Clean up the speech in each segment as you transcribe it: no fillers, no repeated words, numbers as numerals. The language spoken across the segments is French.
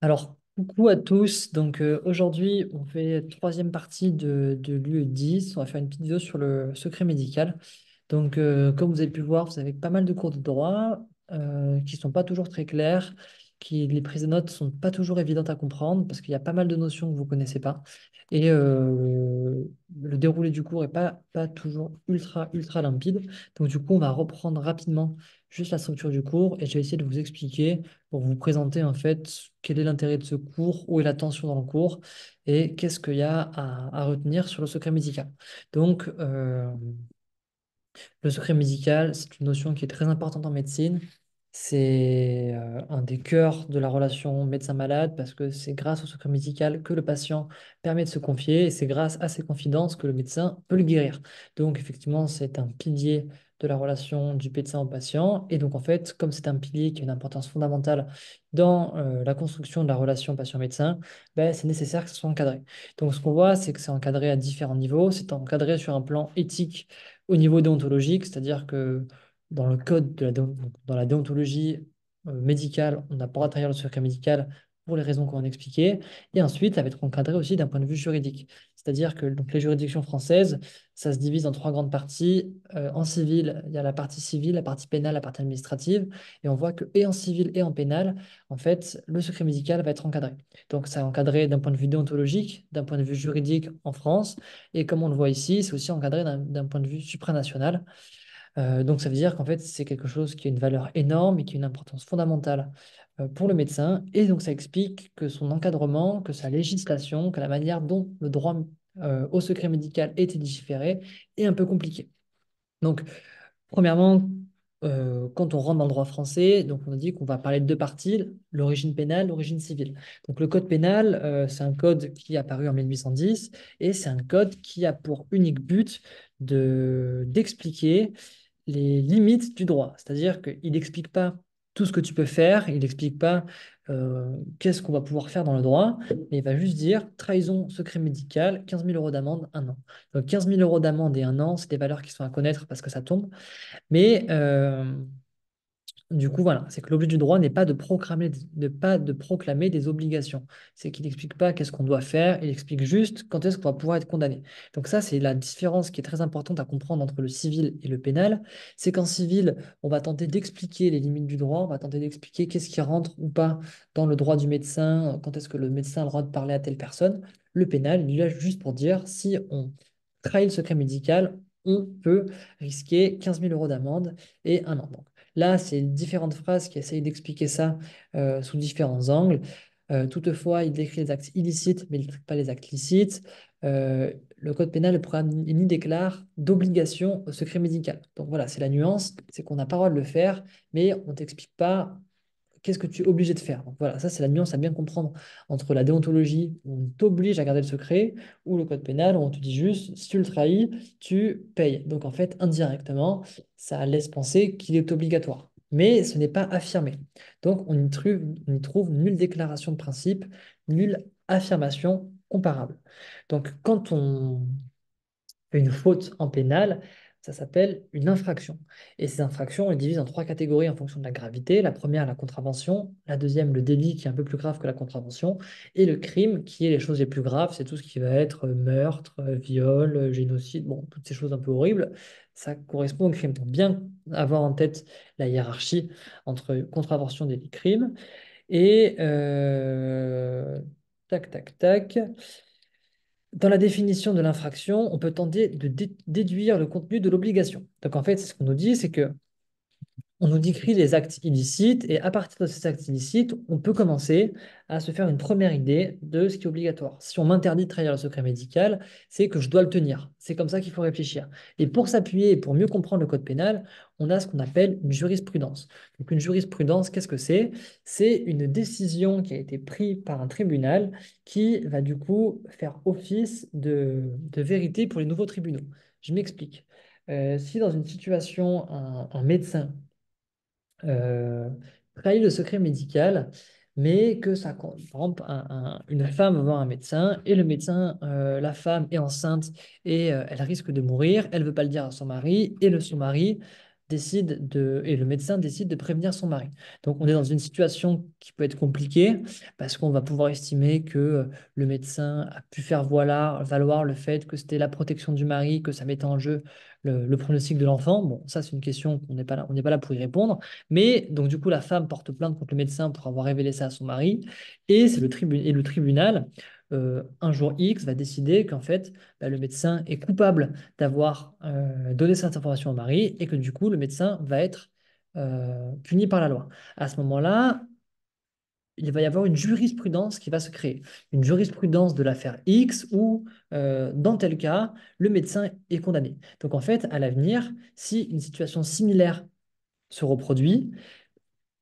Alors, coucou à tous. Donc, aujourd'hui, on fait la troisième partie de l'UE10. On va faire une petite vidéo sur le secret médical. Donc, comme vous avez pu le voir, vous avez pas mal de cours de droit qui sont pas toujours très clairs, les prises de notes sont pas toujours évidentes à comprendre parce qu'il y a pas mal de notions que vous connaissez pas. Et le déroulé du cours est pas toujours ultra limpide. Donc, du coup, on va reprendre rapidement juste la structure du cours et je vais essayer de vous expliquer pour vous présenter en fait quel est l'intérêt de ce cours, où est la tension dans le cours et qu'est-ce qu'il y a à retenir sur le secret médical. Donc, le secret médical, c'est une notion qui est très importante en médecine. C'est un des cœurs de la relation médecin-malade parce que c'est grâce au secret médical que le patient permet de se confier et c'est grâce à ses confidences que le médecin peut le guérir. Donc effectivement, c'est un pilier de la relation du médecin au patient. Et donc en fait, comme c'est un pilier qui a une importance fondamentale dans la construction de la relation patient-médecin, ben, c'est nécessaire que ce soit encadré. Donc ce qu'on voit, c'est que c'est encadré à différents niveaux. C'est encadré sur un plan éthique au niveau déontologique, c'est-à-dire que dans le code dans la déontologie médicale, on n'a pas le droit de trahir le secret médical pour les raisons qu'on a expliquées. Et ensuite, ça va être encadré aussi d'un point de vue juridique. C'est-à-dire que donc, les juridictions françaises, ça se divise en trois grandes parties. En civil, il y a la partie civile, la partie pénale, la partie administrative. Et on voit que et en civil et en pénal, en fait, le secret médical va être encadré. Donc, ça est encadré d'un point de vue déontologique, d'un point de vue juridique en France. Et comme on le voit ici, c'est aussi encadré d'un point de vue supranational. Donc ça veut dire qu'en fait, c'est quelque chose qui a une valeur énorme et qui a une importance fondamentale pour le médecin. Et donc ça explique que son encadrement, que sa législation, que la manière dont le droit au secret médical est légiféré est un peu compliqué. Donc, premièrement, quand on rentre dans le droit français, donc on a dit qu'on va parler de deux parties, l'origine pénale, l'origine civile. Donc le code pénal, c'est un code qui est apparu en 1810 et c'est un code qui a pour unique but d'expliquer les limites du droit. C'est-à-dire qu'il n'explique pas tout ce que tu peux faire, il n'explique pas qu'est-ce qu'on va pouvoir faire dans le droit, mais il va juste dire trahison, secret médical, 15 000 euros d'amende, un an. Donc 15 000 euros d'amende et un an, c'est des valeurs qui sont à connaître parce que ça tombe. Mais du coup, voilà, c'est que l'objet du droit n'est pas de proclamer des obligations. C'est qu'il n'explique pas qu'est-ce qu'on doit faire, il explique juste quand est-ce qu'on va pouvoir être condamné. Donc ça, c'est la différence qui est très importante à comprendre entre le civil et le pénal. C'est qu'en civil, on va tenter d'expliquer les limites du droit, on va tenter d'expliquer qu'est-ce qui rentre ou pas dans le droit du médecin, quand est-ce que le médecin a le droit de parler à telle personne. Le pénal, il est là juste pour dire si on trahit le secret médical, on peut risquer 15 000 euros d'amende et un an. Là, c'est différentes phrases qui essayent d'expliquer ça sous différents angles. Toutefois, il décrit les actes illicites, mais il ne décrit pas les actes licites. Le code pénal ne programme ni déclare d'obligation au secret médical. Donc voilà, c'est la nuance, c'est qu'on n'a pas le droit de le faire, mais on ne t'explique pas qu'est-ce que tu es obligé de faire. Donc voilà, ça c'est la nuance à bien comprendre entre la déontologie, où on t'oblige à garder le secret, ou le code pénal, où on te dit juste, si tu le trahis, tu payes. Donc en fait, indirectement, ça laisse penser qu'il est obligatoire. Mais ce n'est pas affirmé. Donc on y trouve nulle déclaration de principe, nulle affirmation comparable. Donc quand on une faute en pénal, ça s'appelle une infraction. Et ces infractions, on les divise en trois catégories en fonction de la gravité. La première, la contravention. La deuxième, le délit, qui est un peu plus grave que la contravention. Et le crime, qui est les choses les plus graves. C'est tout ce qui va être meurtre, viol, génocide, bon, toutes ces choses un peu horribles. Ça correspond au crime. Donc, bien avoir en tête la hiérarchie entre contravention, délit, crime. Et tac, tac, tac. Dans la définition de l'infraction, on peut tenter de déduire le contenu de l'obligation. Donc en fait, ce qu'on nous dit, c'est que on nous décrit les actes illicites et à partir de ces actes illicites, on peut commencer à se faire une première idée de ce qui est obligatoire. Si on m'interdit de trahir le secret médical, c'est que je dois le tenir. C'est comme ça qu'il faut réfléchir. Et pour s'appuyer et pour mieux comprendre le code pénal, on a ce qu'on appelle une jurisprudence. Donc une jurisprudence, qu'est-ce que c'est? C'est une décision qui a été prise par un tribunal qui va du coup faire office de vérité pour les nouveaux tribunaux. Je m'explique. Si dans une situation, un médecin trahit le secret médical, mais que ça, par exemple, une femme va voir un médecin et le médecin, la femme est enceinte et elle risque de mourir, elle veut pas le dire à son mari et son mari et le médecin décide de prévenir son mari. Donc, on est dans une situation qui peut être compliquée parce qu'on va pouvoir estimer que le médecin a pu faire valoir le fait que c'était la protection du mari, que ça mettait en jeu le pronostic de l'enfant. Bon, ça, c'est une question qu'on n'est pas là, on n'est pas là pour y répondre. Mais donc, du coup, la femme porte plainte contre le médecin pour avoir révélé ça à son mari. Et le tribunal, un jour X, va décider qu'en fait, bah, le médecin est coupable d'avoir donné cette information au mari et que du coup, le médecin va être puni par la loi. À ce moment-là, il va y avoir une jurisprudence qui va se créer. Une jurisprudence de l'affaire X où, dans tel cas, le médecin est condamné. Donc en fait, à l'avenir, si une situation similaire se reproduit,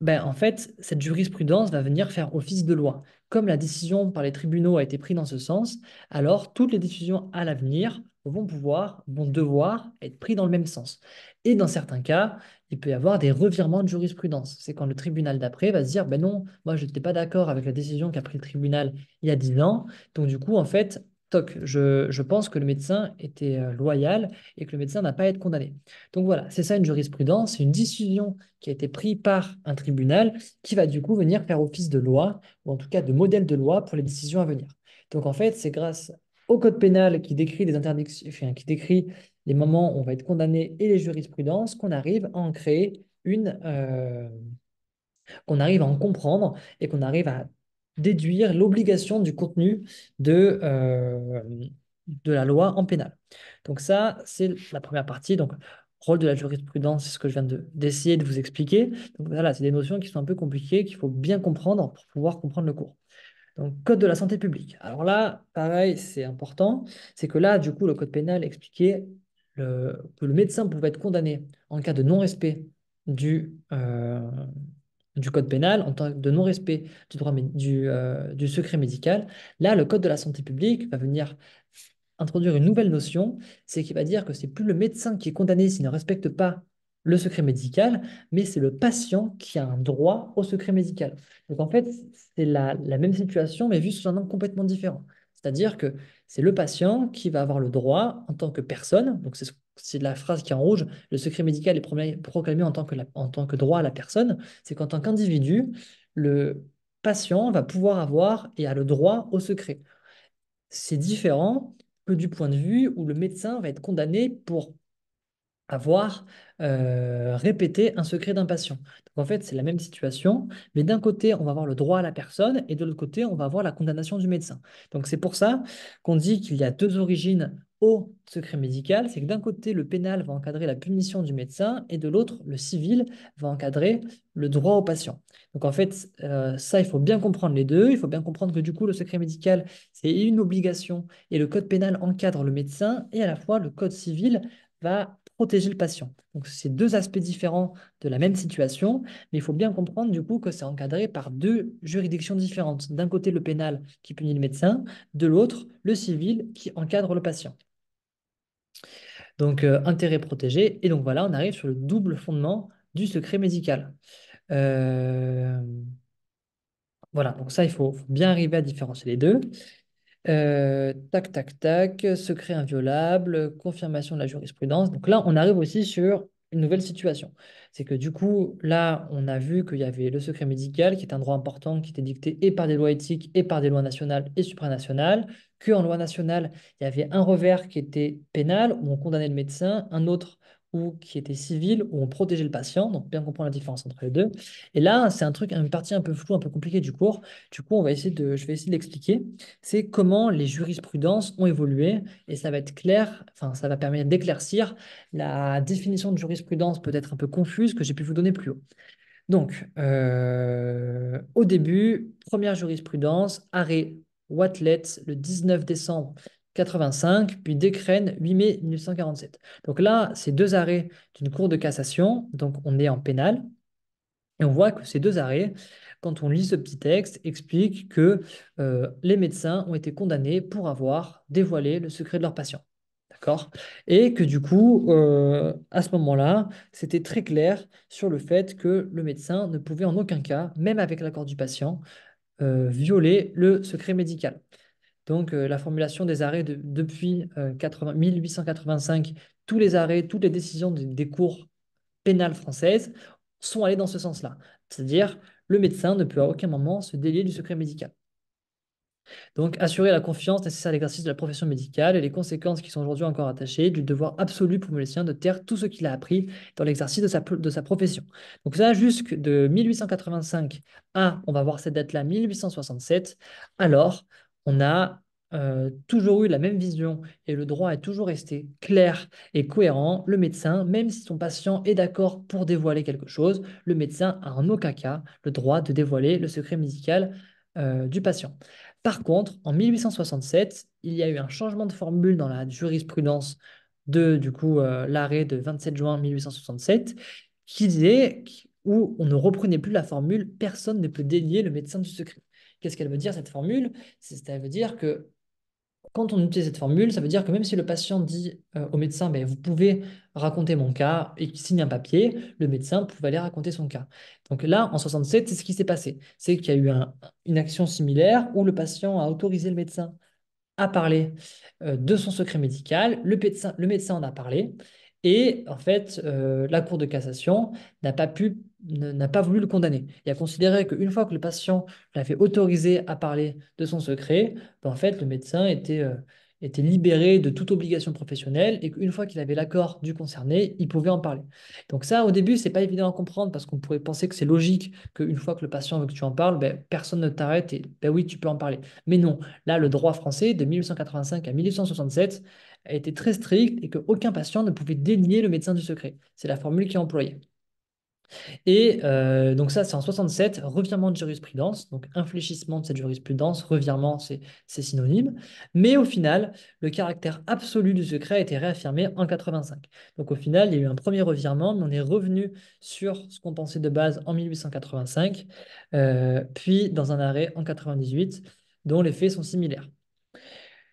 ben, en fait, cette jurisprudence va venir faire office de loi. Comme la décision par les tribunaux a été prise dans ce sens, alors toutes les décisions à l'avenir vont devoir être prises dans le même sens. Et dans certains cas, il peut y avoir des revirements de jurisprudence. C'est quand le tribunal d'après va se dire, ben non, moi je n'étais pas d'accord avec la décision qu'a pris le tribunal il y a 10 ans. Donc du coup, en fait, toc, je pense que le médecin était loyal et que le médecin n'a pas à être condamné. Donc voilà, c'est ça une jurisprudence, c'est une décision qui a été pris par un tribunal qui va du coup venir faire office de loi, ou en tout cas de modèle de loi pour les décisions à venir. Donc en fait, c'est grâce au code pénal qui décrit les interdictions, enfin, qui décrit les moments où on va être condamné et les jurisprudences, qu'on arrive à en créer qu'on arrive à en comprendre et qu'on arrive à déduire l'obligation du contenu de la loi en pénal. Donc ça, c'est la première partie. Donc, rôle de la jurisprudence, c'est ce que je viens d'essayer de vous expliquer. Donc voilà, c'est des notions qui sont un peu compliquées, qu'il faut bien comprendre pour pouvoir comprendre le cours. Donc, code de la santé publique. Alors là, pareil, c'est important. C'est que là, du coup, le code pénal expliquait que le médecin pouvait être condamné en cas de non-respect du, euh, du code pénal, en tant que de non-respect du droit du secret médical. Là, le code de la santé publique va venir introduire une nouvelle notion, c'est qu'il va dire que c'est plus le médecin qui est condamné s'il ne respecte pas le secret médical, mais c'est le patient qui a un droit au secret médical. Donc en fait, c'est la même situation, mais vue sous un angle complètement différent. C'est-à-dire que c'est le patient qui va avoir le droit en tant que personne, donc c'est la phrase qui est en rouge, le secret médical est proclamé en tant que droit à la personne, c'est qu'en tant qu'individu, le patient va pouvoir avoir et a le droit au secret. C'est différent que du point de vue où le médecin va être condamné pour avoir répété un secret d'un patient. Donc en fait, c'est la même situation, mais d'un côté, on va avoir le droit à la personne et de l'autre côté, on va avoir la condamnation du médecin. Donc c'est pour ça qu'on dit qu'il y a deux origines au secret médical, c'est que d'un côté, le pénal va encadrer la punition du médecin et de l'autre, le civil va encadrer le droit au patient. Donc en fait, ça, il faut bien comprendre les deux. Il faut bien comprendre que du coup, le secret médical, c'est une obligation et le code pénal encadre le médecin et à la fois le code civil va protéger le patient. Donc, c'est deux aspects différents de la même situation, mais il faut bien comprendre du coup que c'est encadré par deux juridictions différentes. D'un côté, le pénal qui punit le médecin, de l'autre, le civil qui encadre le patient. Donc, intérêt protégé. Et donc, voilà, on arrive sur le double fondement du secret médical. Euh, Voilà, donc ça, il faut bien arriver à différencier les deux. Tac, tac, tac, secret inviolable, confirmation de la jurisprudence. Donc là, on arrive aussi sur une nouvelle situation. C'est que du coup, là, on a vu qu'il y avait le secret médical, qui est un droit important, qui était dicté et par des lois éthiques et par des lois nationales et supranationales, qu'en loi nationale, il y avait un revers qui était pénal, où on condamnait le médecin, un autre ou qui était civil, où on protégeait le patient. Donc, bien comprendre la différence entre les deux. Et là, c'est un truc, une partie un peu floue, un peu compliquée du cours. Du coup, je vais essayer d'expliquer c'est comment les jurisprudences ont évolué et ça va être clair, enfin ça va permettre d'éclaircir la définition de jurisprudence peut-être un peu confuse que j'ai pu vous donner plus haut. Donc, au début, première jurisprudence, arrêt Watelet le 19 décembre 85, puis Decrène 8 mai 1947. Donc là, c'est deux arrêts d'une cour de cassation, donc on est en pénal. Et on voit que ces deux arrêts, quand on lit ce petit texte, expliquent que les médecins ont été condamnés pour avoir dévoilé le secret de leurs patients. D'accord? Et que du coup, à ce moment-là, c'était très clair sur le fait que le médecin ne pouvait en aucun cas, même avec l'accord du patient, violer le secret médical. Donc, la formulation des arrêts depuis 1885, tous les arrêts, toutes les décisions des cours pénales françaises sont allées dans ce sens-là. C'est-à-dire, le médecin ne peut à aucun moment se délier du secret médical. Donc, assurer la confiance nécessaire à l'exercice de la profession médicale et les conséquences qui sont aujourd'hui encore attachées du devoir absolu pour le médecin de taire tout ce qu'il a appris dans l'exercice de sa profession. Donc ça, jusque de 1885 à, on va voir cette date-là, 1867, alors on a toujours eu la même vision et le droit est toujours resté clair et cohérent. Le médecin, même si son patient est d'accord pour dévoiler quelque chose, le médecin a en aucun cas le droit de dévoiler le secret médical du patient. Par contre, en 1867, il y a eu un changement de formule dans la jurisprudence de, du coup, l'arrêt de 27 juin 1867 qui disait, où on ne reprenait plus la formule «personne ne peut délier le médecin du secret». Qu'est-ce qu'elle veut dire, cette formule? Ça veut dire que quand on utilise cette formule, ça veut dire que même si le patient dit au médecin, ben, vous pouvez raconter mon cas et qu'il signe un papier, le médecin pouvait aller raconter son cas. Donc là, en 67, c'est ce qui s'est passé. C'est qu'il y a eu une action similaire où le patient a autorisé le médecin a parlé de son secret médical, le médecin en a parlé, et en fait, la Cour de cassation n'a pas voulu le condamner. Il a considéré qu'une fois que le patient l'avait autorisé à parler de son secret, ben, en fait, le médecin était libéré de toute obligation professionnelle et qu'une fois qu'il avait l'accord du concerné, il pouvait en parler. Donc ça, au début, c'est pas évident à comprendre parce qu'on pourrait penser que c'est logique qu'une fois que le patient veut que tu en parles, ben, personne ne t'arrête et ben oui, tu peux en parler. Mais non, là, le droit français de 1885 à 1867 a été très strict et qu'aucun patient ne pouvait dénier le médecin du secret. C'est la formule qui est employée. Et donc ça, c'est en 67, revirement de jurisprudence, donc infléchissement de cette jurisprudence, revirement, c'est synonyme. Mais au final, le caractère absolu du secret a été réaffirmé en 85. Donc au final, il y a eu un premier revirement, mais on est revenu sur ce qu'on pensait de base en 1885, puis dans un arrêt en 98, dont les faits sont similaires.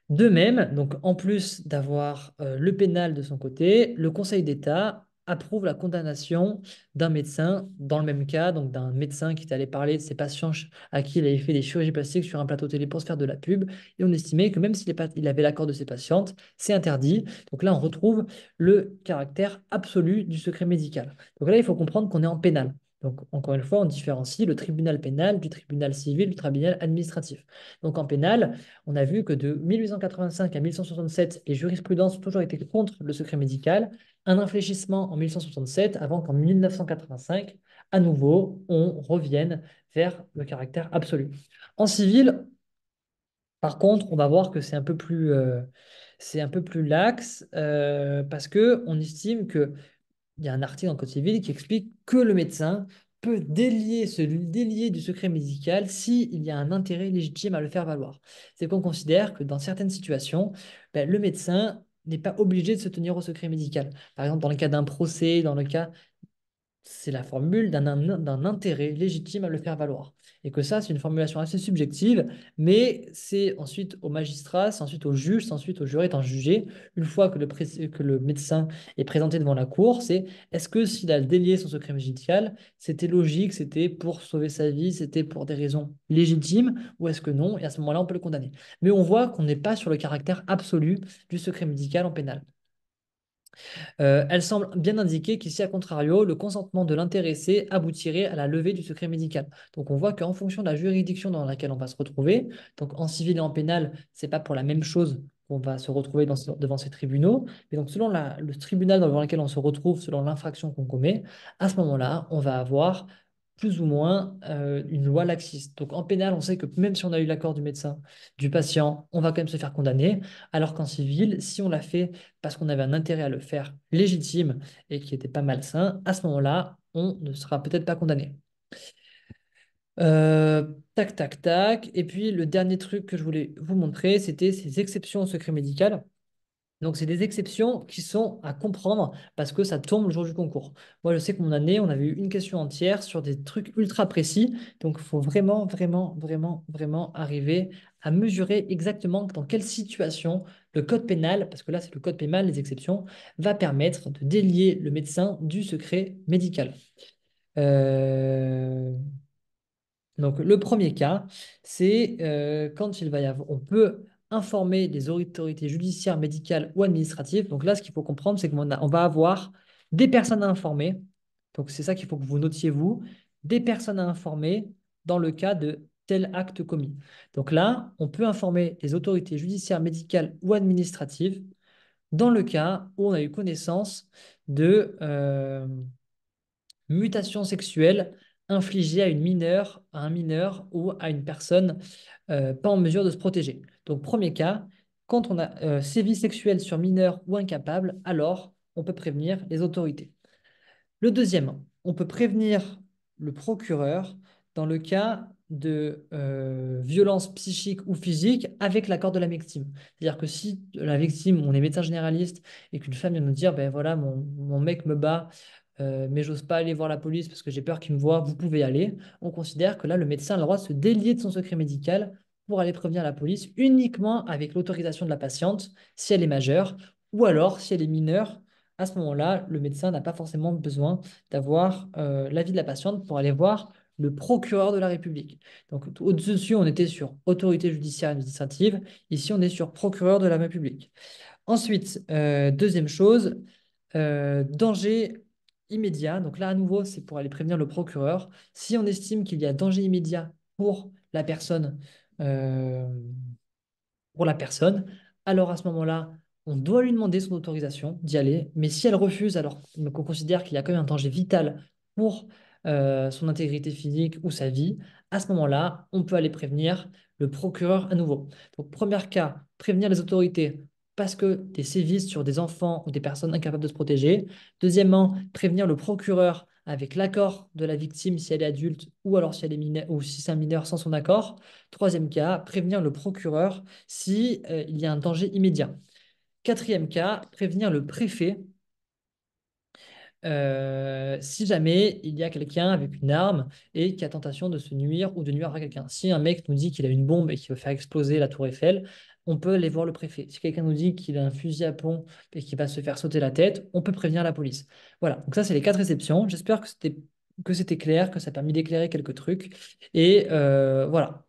De même, donc en plus d'avoir le pénal de son côté, le Conseil d'État approuve la condamnation d'un médecin dans le même cas, donc d'un médecin qui est allé parler de ses patients à qui il avait fait des chirurgies plastiques sur un plateau télé pour se faire de la pub. Et on estimait que même il avait l'accord de ses patientes, c'est interdit. Donc là, on retrouve le caractère absolu du secret médical. Donc là, il faut comprendre qu'on est en pénal. Donc, encore une fois, on différencie le tribunal pénal du tribunal civil, du tribunal administratif. Donc, en pénal, on a vu que de 1885 à 1167, les jurisprudences ont toujours été contre le secret médical. Un infléchissement en 1167 avant qu'en 1985, à nouveau, on revienne vers le caractère absolu. En civil, par contre, on va voir que c'est un peu plus lax parce que on estime que il y a un article dans le Code civil qui explique que le médecin peut se délier du secret médical s'il y a un intérêt légitime à le faire valoir. C'est qu'on considère que dans certaines situations, ben, le médecin n'est pas obligé de se tenir au secret médical. Par exemple, dans le cas d'un procès, dans le cas c'est la formule d'un intérêt légitime à le faire valoir. Et que ça, c'est une formulation assez subjective, mais c'est ensuite au magistrat, c'est ensuite au juge, c'est ensuite au jury étant jugé, une fois que le médecin est présenté devant la cour, c'est est-ce que s'il a délié son secret médical, c'était logique, c'était pour sauver sa vie, c'était pour des raisons légitimes, ou est-ce que non? Et à ce moment-là, on peut le condamner. Mais on voit qu'on n'est pas sur le caractère absolu du secret médical en pénal. Elle semble bien indiquer qu'ici, à contrario, le consentement de l'intéressé aboutirait à la levée du secret médical. Donc on voit qu'en fonction de la juridiction dans laquelle on va se retrouver, donc en civil et en pénal, c'est pas pour la même chose qu'on va se retrouver devant ces tribunaux, mais donc selon le tribunal devant lequel on se retrouve, selon l'infraction qu'on commet, à ce moment-là, on va avoir plus ou moins une loi laxiste. Donc en pénal, on sait que même si on a eu l'accord du médecin, du patient, on va quand même se faire condamner, alors qu'en civil, si on l'a fait parce qu'on avait un intérêt à le faire légitime et qui était pas malsain, à ce moment-là, on ne sera peut-être pas condamné. Tac, tac, tac. Et puis le dernier truc que je voulais vous montrer, c'était ces exceptions au secret médical. Donc, c'est des exceptions qui sont à comprendre parce que ça tombe le jour du concours. Moi, je sais que mon année, on avait eu une question entière sur des trucs ultra précis. Donc, il faut vraiment, vraiment, vraiment, vraiment arriver à mesurer exactement dans quelle situation le code pénal, parce que là, c'est le code pénal, les exceptions, va permettre de délier le médecin du secret médical. Euh, donc, le premier cas, c'est quand il va y avoir, on peut informer les autorités judiciaires, médicales ou administratives. Donc là, ce qu'il faut comprendre, c'est on va avoir des personnes à informer Donc, c'est ça qu'il faut que vous notiez, vous, des personnes à informer dans le cas de tel acte commis. Donc là, on peut informer les autorités judiciaires, médicales ou administratives dans le cas où on a eu connaissance de mutation sexuelle infligée à une mineure, à un mineur ou à une personne pas en mesure de se protéger. Donc, premier cas, quand on a sévices sexuels sur mineur ou incapable, alors on peut prévenir les autorités. Le deuxième, on peut prévenir le procureur dans le cas de violence psychique ou physique avec l'accord de la victime. C'est-à-dire que si la victime, on est médecin généraliste et qu'une femme vient nous dire, ben voilà, mon mec me bat, mais j'ose pas aller voir la police parce que j'ai peur qu'il me voie, vous pouvez y aller. On considère que là, le médecin a le droit de se délier de son secret médical pour aller prévenir la police uniquement avec l'autorisation de la patiente si elle est majeure ou alors si elle est mineure. À ce moment-là, le médecin n'a pas forcément besoin d'avoir l'avis de la patiente pour aller voir le procureur de la République. Donc, au-dessus, on était sur autorité judiciaire administrative. Ici, on est sur procureur de la République. Ensuite, deuxième chose, danger immédiat. Donc là, à nouveau, c'est pour aller prévenir le procureur. Si on estime qu'il y a danger immédiat pour la personne, euh, alors à ce moment-là, on doit lui demander son autorisation d'y aller. Mais si elle refuse, alors qu'on considère qu'il y a quand même un danger vital pour son intégrité physique ou sa vie, à ce moment-là, on peut aller prévenir le procureur à nouveau. Donc, premier cas, prévenir les autorités parce que des sévices sur des enfants ou des personnes incapables de se protéger. Deuxièmement, prévenir le procureur avec l'accord de la victime si elle est adulte ou alors si elle est mineure ou si c'est un mineur sans son accord. Troisième cas, prévenir le procureur si, il y a un danger immédiat. Quatrième cas, prévenir le préfet si jamais il y a quelqu'un avec une arme et qui a tentation de se nuire ou de nuire à quelqu'un. Si un mec nous dit qu'il a une bombe et qu'il veut faire exploser la tour Eiffel, on peut aller voir le préfet. Si quelqu'un nous dit qu'il a un fusil à pompe et qu'il va se faire sauter la tête, on peut prévenir la police. Voilà, donc ça c'est les quatre réceptions. J'espère que c'était clair, que ça a permis d'éclairer quelques trucs. Et voilà.